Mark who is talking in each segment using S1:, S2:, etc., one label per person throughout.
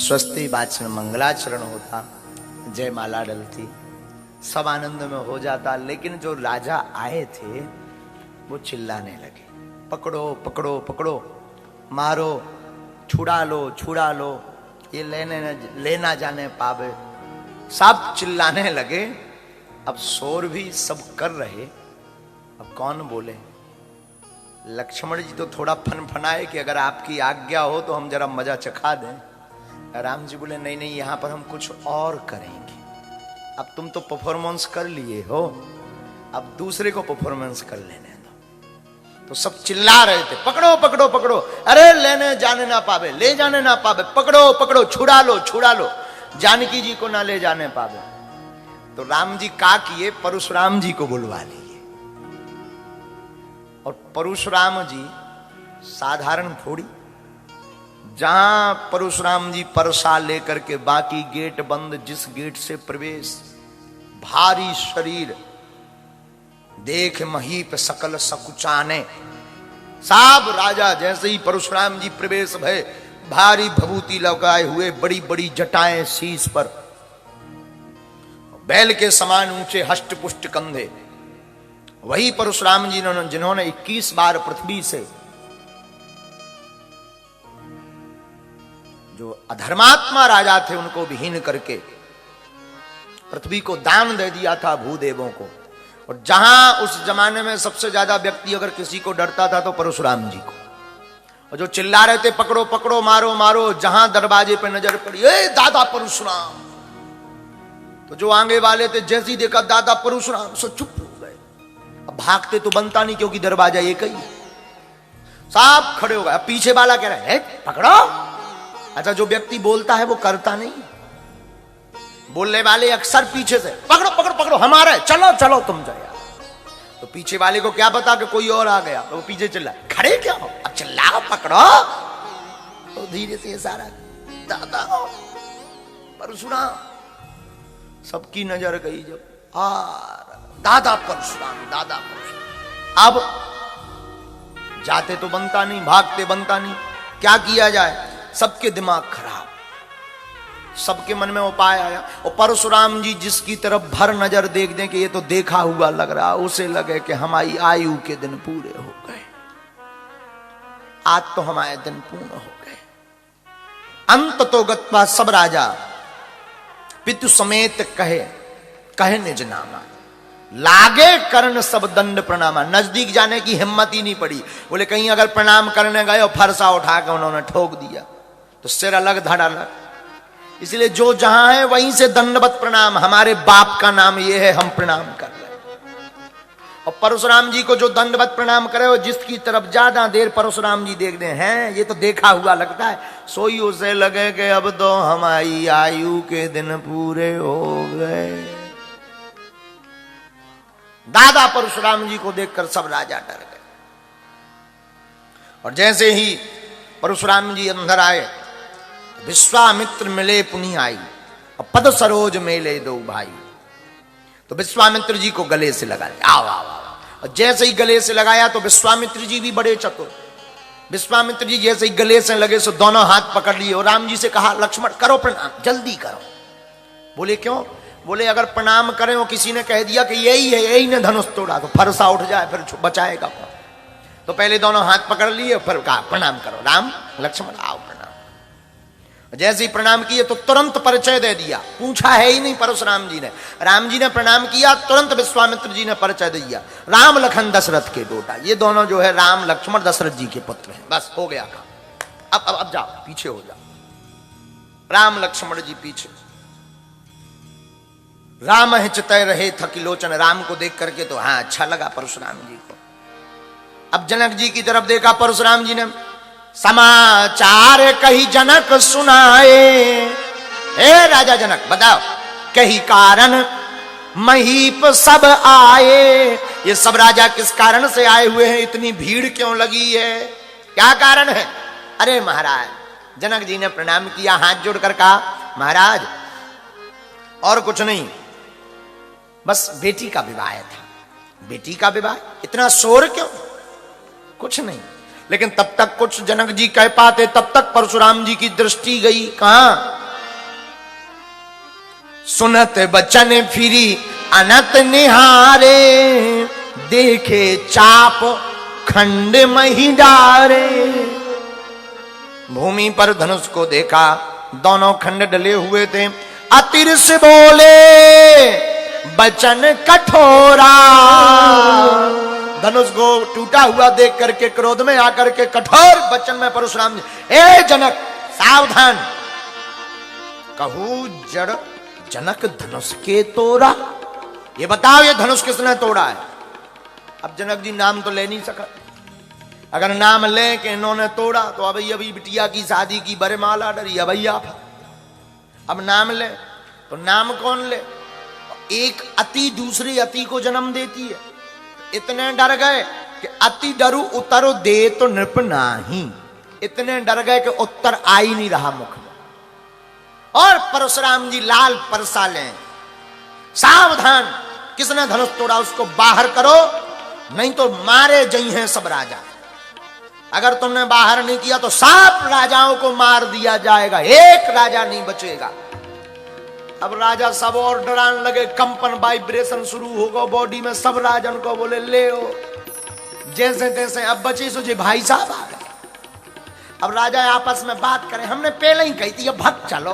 S1: स्वस्ति वाचन मंगलाचरण होता, जयमाला डलती, सब आनंद में हो जाता। लेकिन जो राजा आए थे वो चिल्लाने लगे, पकड़ो पकड़ो पकड़ो, मारो, छुड़ा लो छुड़ा लो, ये लेना जाने पावे। सब चिल्लाने लगे। अब शोर भी सब कर रहे, अब कौन बोले? लक्ष्मण जी तो थोड़ा फनफनाए कि अगर आपकी आज्ञा हो तो हम जरा मजा चखा दें। राम जी बोले नहीं नहीं, यहां पर हम कुछ और करेंगे। अब तुम तो परफॉर्मेंस कर लिए हो, अब दूसरे को परफॉर्मेंस कर लेने दो। तो सब चिल्ला रहे थे, पकड़ो पकड़ो पकड़ो, अरे लेने जाने ना पावे, ले जाने ना पावे, पकड़ो पकड़ो, छुड़ा लो छुड़ा लो, जानकी जी को ना ले जाने पावे। तो राम जी का किए, परशुराम जी को बुलवा लिए। और परशुराम जी साधारण थोड़ी, जहां परशुराम जी परसा लेकर के बाकी गेट बंद, जिस गेट से प्रवेश, भारी शरीर देख महीप सकल सकुचाने। साब राजा जैसे ही परशुराम जी प्रवेश भय, भारी भभूति लगाए हुए, बड़ी बड़ी जटाएं शीश पर, बैल के समान ऊंचे हष्ट पुष्ट कंधे। वही परशुराम जी जिन्होंने 21 बार पृथ्वी से जो अधर्मात्मा राजा थे उनको विहीन करके पृथ्वी को दान दे दिया था भूदेवों को। और जहां उस जमाने में सबसे ज्यादा व्यक्ति अगर किसी को डरता था तो परशुराम जी को। और जो चिल्ला रहे थे पकड़ो पकड़ो, मारो मारो, जहां दरवाजे पे नजर पड़ी, ए दादा परशुराम, तो जो आगे वाले थे जैसे ही देखा दादा परशुराम, सो चुप हो गए। अब भागते तो बनता नहीं क्योंकि दरवाजा एक ही। साहब खड़े हो गए। पीछे वाला कह रहा है पकड़ो। अच्छा, जो व्यक्ति बोलता है वो करता नहीं, बोलने वाले अक्सर पीछे से पकड़ो पकड़ो पकड़ो, हमारे चलो चलो तुम जाओ। तो पीछे वाले को क्या पता कि कोई और आ गया, तो वो पीछे चिल्ला, खड़े क्या हो, अब चिल्लाओ पकड़ो। तो धीरे से इशारा, दादा परशुराम। सबकी नजर गई जब दादा परशुराम दादा परशुराम। अब जाते तो बनता नहीं, भागते बनता नहीं, क्या किया जाए? सबके दिमाग खराब, सबके मन में उपाय आया। और परशुराम जी जिसकी तरफ भर नजर देख दें कि ये तो देखा हुआ लग रहा, उसे लगे कि हमारी आयु के दिन पूरे हो गए, आज तो हमारे दिन पूर्ण हो गए। अंत तो गत्वा सब राजा पितु समेत कहे निज नामा, लागे कर्ण सब दंड प्रणामा। नजदीक जाने की हिम्मत ही नहीं पड़ी। बोले कहीं अगर प्रणाम करने गए और फरसा उठा के उन्होंने ठोक दिया तो सिर अलग धड़ अलग। इसलिए जो जहां है वहीं से दंडवत प्रणाम, हमारे बाप का नाम ये है, हम प्रणाम कर रहे हैं। और परशुराम जी को जो दंडवत प्रणाम करे, और जिसकी तरफ ज्यादा देर परशुराम जी देखते हैं, ये तो देखा हुआ लगता है, सोई उसे लगे कि अब तो हमारी आयु के दिन पूरे हो गए। दादा परशुराम जी को देखकर सब राजा डर गए। और जैसे ही परशुराम जी अंदर आए, विश्वामित्र मिले पुनि आई, और पद सरोज मेले दो भाई। तो विश्वामित्र जी को गले से लगा लिया, आओ आओ आओ। और जैसे ही गले से लगाया तो विश्वामित्र जी भी बड़े चतुर। विश्वामित्र जी जैसे ही गले से लगे सो दोनों हाथ पकड़ लिए और राम जी से कहा, लक्ष्मण करो प्रणाम, जल्दी करो। बोले क्यों? बोले अगर प्रणाम करें और किसी ने कह दिया कि यही है, यही ने धनुष तोड़ा, तो फरसा उठ जाए, फिर बचाएगा कौन? तो पहले दोनों हाथ पकड़ लिए, फिर कहा प्रणाम करो, राम लक्ष्मण आओ प्रणाम। जैसे ही प्रणाम किए तो तुरंत परिचय दे दिया, पूछा है ही नहीं परशुराम जी ने। राम जी ने प्रणाम किया, तुरंत विश्वामित्र जी ने परिचय दे दिया, राम लखन दशरथ के बेटा। ये दोनों जो है राम लक्ष्मण दशरथ जी के पुत्र हैं। बस हो गया काम। अब जाओ, पीछे हो जाओ। राम लक्ष्मण जी पीछे। राम हिचतय रहे थकी लोचन। राम को देख करके तो हाँ अच्छा लगा परशुराम जी को। अब जनक जी की तरफ देखा परशुराम जी ने, समाचार कही जनक सुनाए। हे राजा जनक बताओ, कही कारण महीप सब आए। ये सब राजा किस कारण से आए हुए हैं? इतनी भीड़ क्यों लगी है? क्या कारण है? अरे महाराज, जनक जी ने प्रणाम किया, हाथ जोड़कर कहा, महाराज और कुछ नहीं, बस बेटी का विवाह था। बेटी का विवाह, इतना शोर क्यों? कुछ नहीं। लेकिन तब तक कुछ जनक जी कह पाते, तब तक परशुराम जी की दृष्टि गई कहां? सुनत बचन फिरी अनत निहारे, देखे चाप खंड मही डारे। भूमि पर धनुष को देखा, दोनों खंड डले हुए थे। अतिर से बोले बचन कठोरा, धनुष को टूटा हुआ देख करके क्रोध में आकर के कठोर वचन में परशुराम जी, ए जनक सावधान, कहूं जड़ जनक धनुष के तोड़ा। ये बताओ ये धनुष किसने तोड़ा है? अब जनक जी नाम तो ले नहीं सका, अगर नाम ले कि इन्होंने तोड़ा तो अभी बिटिया की शादी की बरमाला डरी भैया। अब नाम ले तो नाम कौन ले? एक अति दूसरी अति को जन्म देती है। इतने डर गए कि अति डरू उतर दे तो नृप नाही, इतने डर गए कि उत्तर आ ही नहीं रहा मुख में। और परशुराम जी लाल परसा लें, सावधान, किसने धनुष तोड़ा उसको बाहर करो, नहीं तो मारे जई हैं सब राजा। अगर तुमने बाहर नहीं किया तो सब राजाओं को मार दिया जाएगा, एक राजा नहीं बचेगा। अब राजा सब और डराने लगे, कंपन वाइब्रेशन शुरू होगा बॉडी में, सब राजन को बोले ले ओ जैसे तैसे। अब बचे सोचे भाई साहब आ गए। अब राजा आपस में बात करें, हमने पहले ही कही थी अब भग चलो,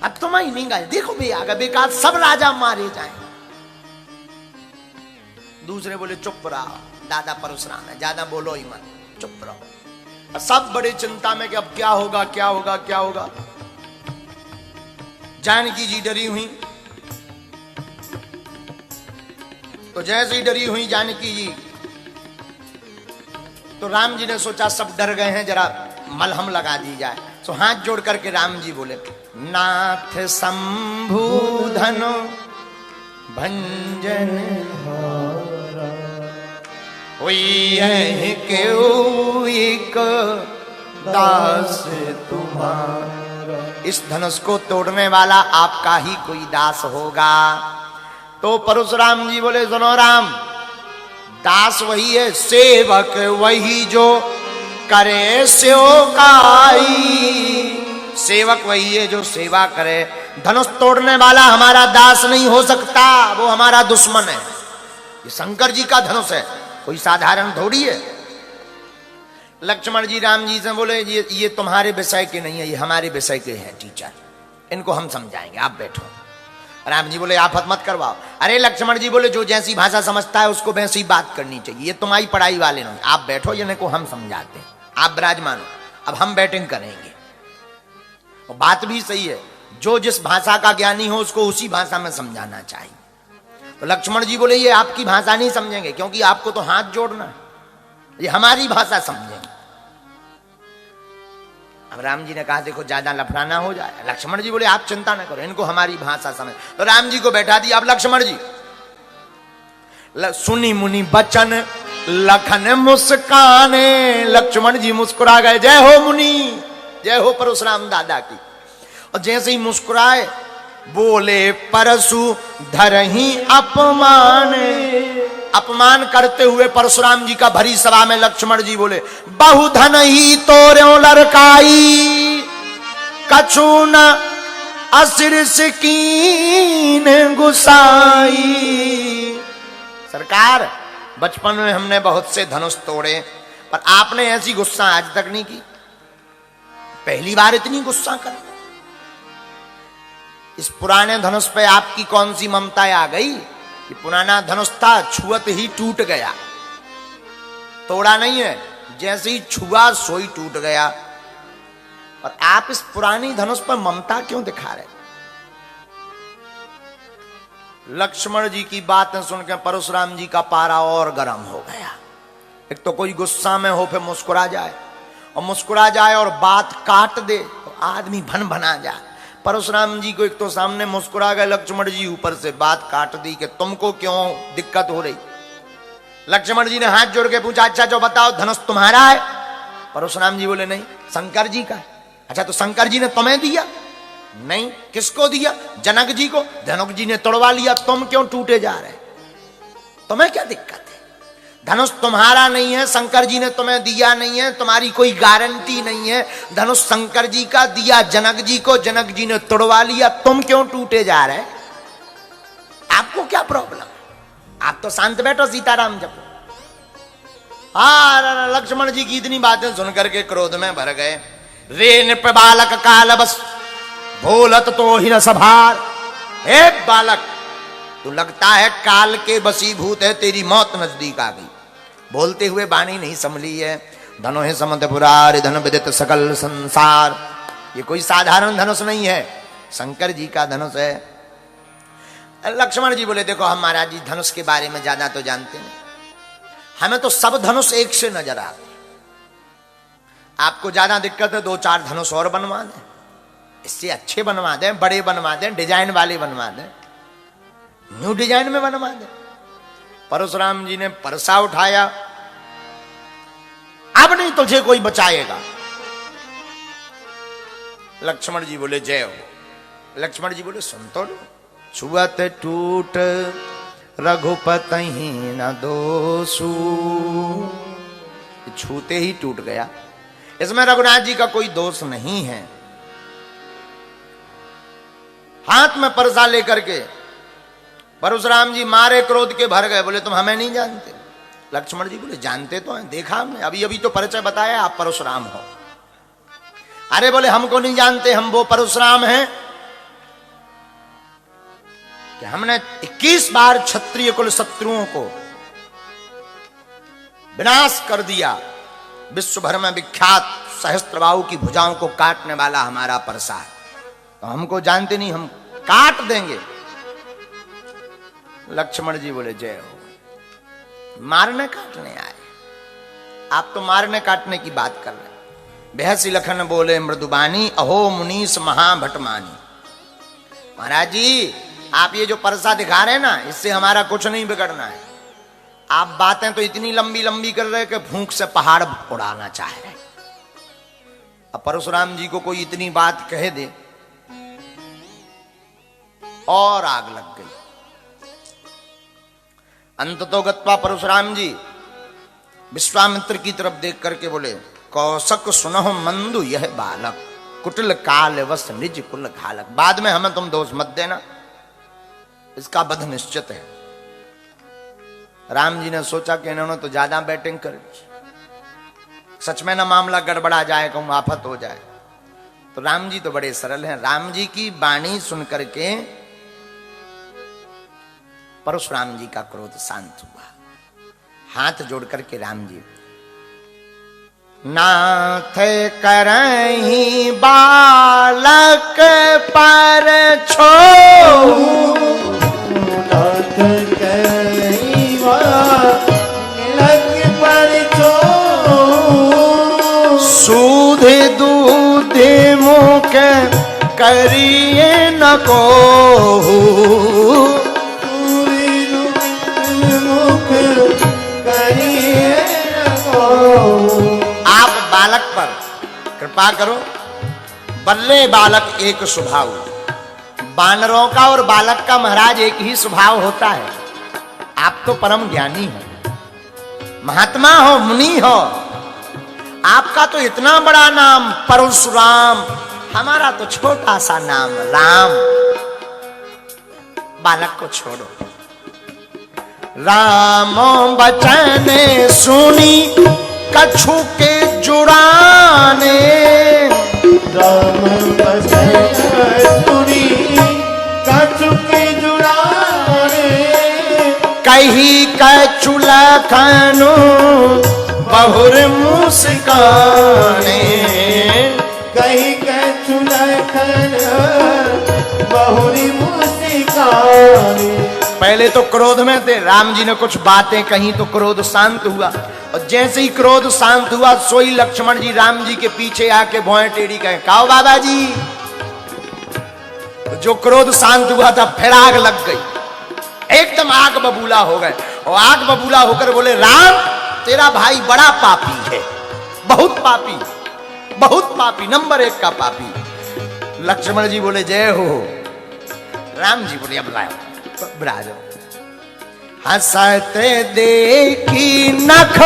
S1: अब तुम ही नहीं गए, देखो भी आ गए, बेकार सब राजा मारे जाए। दूसरे बोले चुप रहो, दादा परशुराम है, ज्यादा बोलो ही मत, चुप रहो। सब बड़ी चिंता में कि अब क्या होगा क्या होगा क्या होगा। जानकी जी डरी हुई, तो जैसे ही डरी हुई जानकी जी, तो राम जी ने सोचा सब डर गए हैं, जरा मलहम लगा दी जाए। तो हाथ जोड़ करके राम जी बोले, नाथ शंभुधनो भंजन क्यों एक दास तुम्हारा। इस धनुष को तोड़ने वाला आपका ही कोई दास होगा। तो परशुराम जी बोले सुनो राम, दास वही है, सेवक वही जो करे सेवकाई। सेवक वही है जो सेवा करे, धनुष तोड़ने वाला हमारा दास नहीं हो सकता, वो हमारा दुश्मन है। ये शंकर जी का धनुष है, कोई साधारण थोड़ी है। लक्ष्मण जी राम जी से बोले ये तुम्हारे विषय के नहीं है, ये हमारे विषय के हैं टीचर, इनको हम समझाएंगे, आप बैठो। राम जी बोले आफत मत करवाओ। अरे लक्ष्मण जी बोले जो जैसी भाषा समझता है उसको वैसी ही बात करनी चाहिए, ये तुम्हारी पढ़ाई वाले नहीं, आप बैठो, ये को हम समझाते हैं, आप विराजमान हो, अब हम बैटिंग करेंगे। और बात भी सही है, जो जिस भाषा का ज्ञानी हो उसको उसी भाषा में समझाना चाहिए। तो लक्ष्मण जी बोले ये आपकी भाषा नहीं समझेंगे, क्योंकि आपको तो हाथ जोड़ना है, ये हमारी भाषा समझेंगे। अब राम जी ने कहा देखो ज्यादा लफड़ा हो जाए। लक्ष्मण जी बोले आप चिंता ना करो, इनको हमारी भाषा समझ। तो राम जी को बैठा दिया। अब लक्ष्मण जी सुनी मुनि बचन लखन मुस्काने, लक्ष्मण जी मुस्कुरा गए, जय हो मुनि, जय हो परशुराम दादा की। और जैसे ही मुस्कुराए बोले परशु धरही अपमान, अपमान करते हुए परशुराम जी का भरी सभा में लक्ष्मण जी बोले बहुधन ही तोर्यों लड़काई, कछु न असिरस कीन गुसाई। सरकार बचपन में हमने बहुत से धनुष तोड़े, पर आपने ऐसी गुस्सा आज तक नहीं की, पहली बार इतनी गुस्सा कर। इस पुराने धनुष पे आपकी कौन सी ममता आ गई? ये पुराना धनुष था, छुअत ही टूट गया, तोड़ा नहीं है, जैसे ही छुआ सोई टूट गया। और आप इस पुरानी धनुष पर ममता क्यों दिखा रहे? लक्ष्मण जी की बातें सुनकर परशुराम जी का पारा और गर्म हो गया। एक तो कोई गुस्सा में हो फिर मुस्कुरा जाए, और मुस्कुरा जाए और बात काट दे तो आदमी भन भना जाए। परशुराम जी को एक तो सामने मुस्कुरा गए लक्ष्मण जी, ऊपर से बात काट दी कि तुमको क्यों दिक्कत हो रही। लक्ष्मण जी ने हाथ जोड़ के पूछा अच्छा जो बताओ धनुष तुम्हारा है? परशुराम जी बोले नहीं, शंकर जी का है। अच्छा तो शंकर जी ने तुम्हें दिया? नहीं, किसको दिया? जनक जी को। जनक जी ने तोड़वा लिया, तुम क्यों टूटे जा रहे? तुम्हें क्या दिक्कत है? धनुष तुम्हारा नहीं है, शंकर जी ने तुम्हें दिया नहीं है, तुम्हारी कोई गारंटी नहीं है। धनुष शंकर जी का दिया जनक जी को, जनक जी ने तोड़वा लिया, तुम क्यों टूटे जा रहे? आपको क्या प्रॉब्लम? आप तो शांत बैठो, सीताराम जपो। हाँ, लक्ष्मण जी की इतनी बातें सुनकर के क्रोध में भर गए। रे नृप बालक काल बस भोलत तो ही न सभार। हे बालक, तू लगता है काल के बसीभूत है, तेरी मौत नजदीक आ गई। बोलते हुए बाणी नहीं संभली है। धनो है समद पुरारी धन विदित सकल संसार। ये कोई साधारण धनुष नहीं है, शंकर जी का धनुष है। लक्ष्मण जी बोले, देखो हम महाराज जी धनुष के बारे में ज्यादा तो जानते नहीं, हमें तो सब धनुष एक से नजर आते। आपको ज्यादा दिक्कत है, 2-4 धनुष और बनवा दें, इससे अच्छे बनवा दें, बड़े बनवा दें, डिजाइन वाले बनवा दें, न्यू डिजाइन में बनवा दें। परशुराम जी ने परसा उठाया, अब नहीं तुझे कोई बचाएगा। लक्ष्मण जी बोले जय हो। लक्ष्मण जी बोले सुन तो लो। छुअत टूट रघुपति न दोषु, छूते ही टूट गया। इसमें रघुनाथ जी का कोई दोष नहीं है। हाथ में परसा लेकर के परशुराम जी मारे क्रोध के भर गए। बोले तुम हमें नहीं जानते? लक्ष्मण जी बोले जानते तो हैं, देखा हमने, अभी अभी तो परिचय बताया, आप परशुराम हो। अरे बोले हमको नहीं जानते, हम वो परशुराम हैं कि हमने 21 बार क्षत्रिय कुल शत्रुओं को विनाश कर दिया। विश्व भर में विख्यात सहस्त्रबाहु की भुजाओं को काटने वाला हमारा परसा है, तो हमको जानते नहीं, हम काट देंगे। लक्ष्मण जी बोले जय हो। मारने काटने आए आप, तो मारने काटने की बात कर रहे हैं। बेहसी लखन बोले मृदुबानी, अहो मुनीस महाभटमानी। महाराज जी आप ये जो परसा दिखा रहे हैं ना, इससे हमारा कुछ नहीं बिगड़ना है। आप बातें तो इतनी लंबी लंबी कर रहे कि भूख से पहाड़ उड़ाना चाह रहे। अब परशुराम जी को कोई इतनी बात कह दे और आग लग गई। अंततो गत्वा परशुराम जी विश्वामित्र की तरफ देख करके बोले, कौशक सुनहो मंदु यह बालक, कुटिल काल वस निज कुल घालक। बाद में हमें तुम दोष मत देना, इसका वध निश्चित है। राम जी ने सोचा कि इन्होंने तो ज्यादा बैटिंग कर दी, सच में ना मामला गड़बड़ा जाए, कहूं आफत हो जाए। तो राम जी तो बड़े सरल हैं। राम जी की वाणी सुन करके परशुराम जी का क्रोध शांत हुआ। हाथ जोड़ करके राम जी, नाथ करहीं बालक पर छो, नाथ करहीं बालक पर छो, सूध दूध मुख करिए न को, आप बालक पर कृपा करो। बल्ले बालक एक स्वभाव, बानरों का और बालक का महाराज एक ही स्वभाव होता है। आप तो परम ज्ञानी हो, महात्मा हो, मुनि हो, आपका तो इतना बड़ा नाम परशुराम, हमारा तो छोटा सा नाम राम। बालक को छोड़ो। राम बचन सुनी कछु के जुड़ाने, राम बचन सुनी कछु के जुड़ाने, कही कछु लखनु बहुर मुस्काने, कही कछु लखनु बहुर मुस्काने। पहले तो क्रोध में थे, राम जी ने कुछ बातें कही तो क्रोध शांत हुआ, और जैसे ही क्रोध शांत हुआ सोई लक्ष्मण जी राम जी के पीछे आके भौएं टेढ़ी कहे, काओ बाबा जी। तो जो क्रोध शांत हुआ था फिर आग लग गई, एकदम आग बबूला हो गए। और आग बबूला होकर बोले, राम तेरा भाई बड़ा पापी है, बहुत पापी, बहुत पापी, नंबर 1 का पापी। लक्ष्मण जी बोले जय हो। राम जी बोले अब लाओ, हंसते देखी नख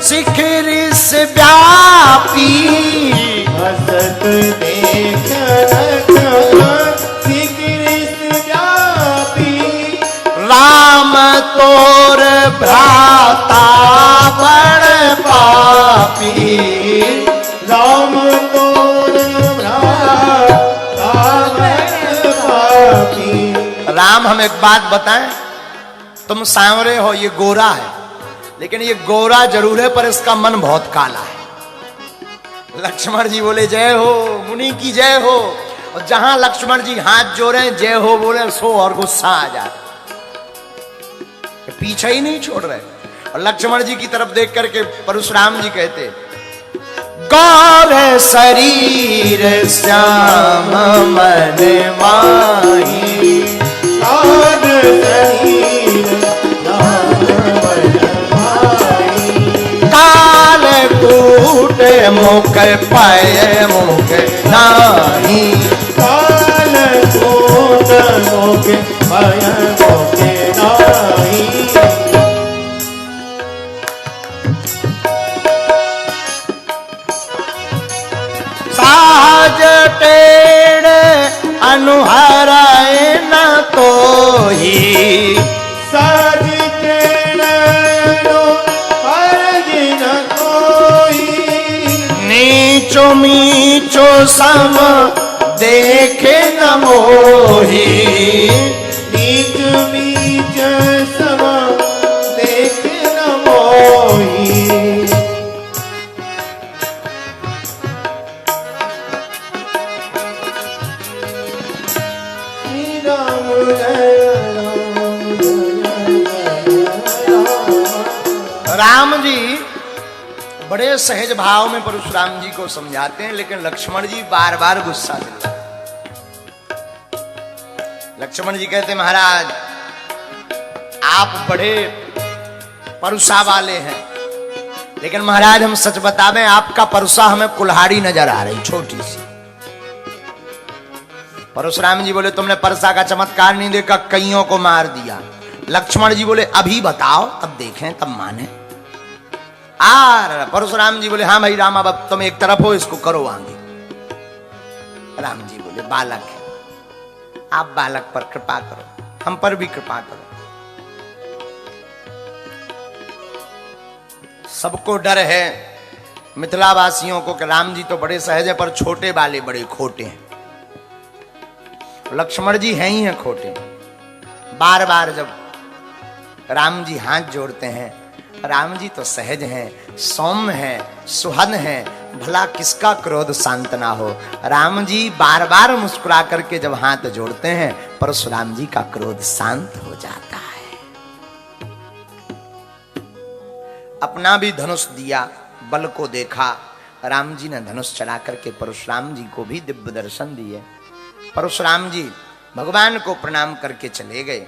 S1: शिखर से व्यापी,
S2: हसत देख नख शिखर से व्यापी,
S1: राम तोर भ्राता बड़ पापी,
S2: राम तोर भ्राता बड़ पापी।
S1: राम हम एक बात बताएं, तुम सांवरे हो, ये गोरा है, लेकिन ये गोरा जरूर है पर इसका मन बहुत काला है। लक्ष्मण जी बोले जय हो, मुनि की जय हो, और जहां लक्ष्मण जी हाथ जोड़े जय हो बोले सो और गुस्सा आ जाए, पीछे ही नहीं छोड़ रहे। और लक्ष्मण जी की तरफ देख करके परशुराम जी कहते गौर शरीर श्याम मन माही,
S2: गौर शरीर श्याम मन माही,
S1: काल कूट मुख पाए मुख नाही,
S2: काल कूट मुख पाए मुख नाही।
S1: साज टेढ़ अनुहराए न तो ही,
S2: साज टेढ़ अनुहराए न कोई,
S1: नीचो मीचो सम देखे न मोही,
S2: नीच मीच सम देख न मोही।
S1: राम जी बड़े सहज भाव में परशुराम जी को समझाते हैं, लेकिन लक्ष्मण जी बार बार गुस्सा दिलाते। लक्ष्मण जी कहते महाराज आप बड़े परुषा वाले हैं, लेकिन महाराज हम सच बता दें आपका परुषा हमें कुल्हाड़ी नजर आ रही छोटी सी। परशुराम जी बोले तुमने परसा का चमत्कार नहीं देखा, कईयों को मार दिया। लक्ष्मण जी बोले अभी बताओ तब देखें तब माने। परशुराम जी बोले हाँ भाई राम अब तुम एक तरफ हो, इसको करो आगे। राम जी बोले बालक है, आप बालक पर कृपा करो, हम पर भी कृपा करो। सबको डर है मिथिला वासियों को कि राम जी तो बड़े सहज है पर छोटे वाले बड़े खोटे हैं। लक्ष्मण जी हैं ही हैं खोटे। बार बार जब राम जी हाथ जोड़ते हैं, राम जी तो सहज हैं, सौम्य हैं, सुहन हैं, भला किसका क्रोध शांत ना हो। राम जी बार बार मुस्कुरा करके जब हाथ जोड़ते हैं परशुराम जी का क्रोध शांत हो जाता है। अपना भी धनुष दिया, बल को देखा, राम जी ने धनुष चढ़ा करके परशुराम जी को भी दिव्य दर्शन दिए। परशुराम जी भगवान को प्रणाम करके चले गए।